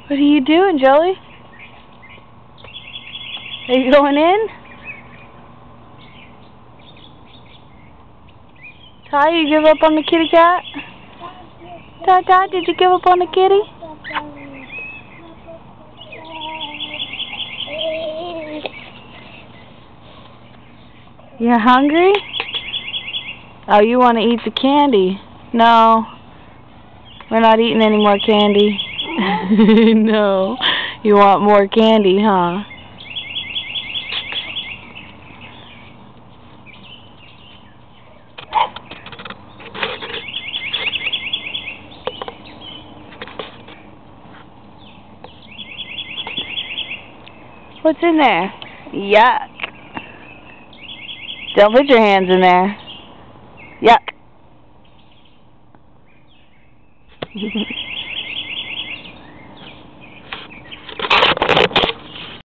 What are you doing, Jelly? Are you going in? Ty, you give up on the kitty cat? Ty, did you give up on the kitty? You're hungry? Oh, you want to eat the candy? No. We're not eating any more candy. No. You want more candy, huh? What's in there? Yuck. Don't put your hands in there. Yuck.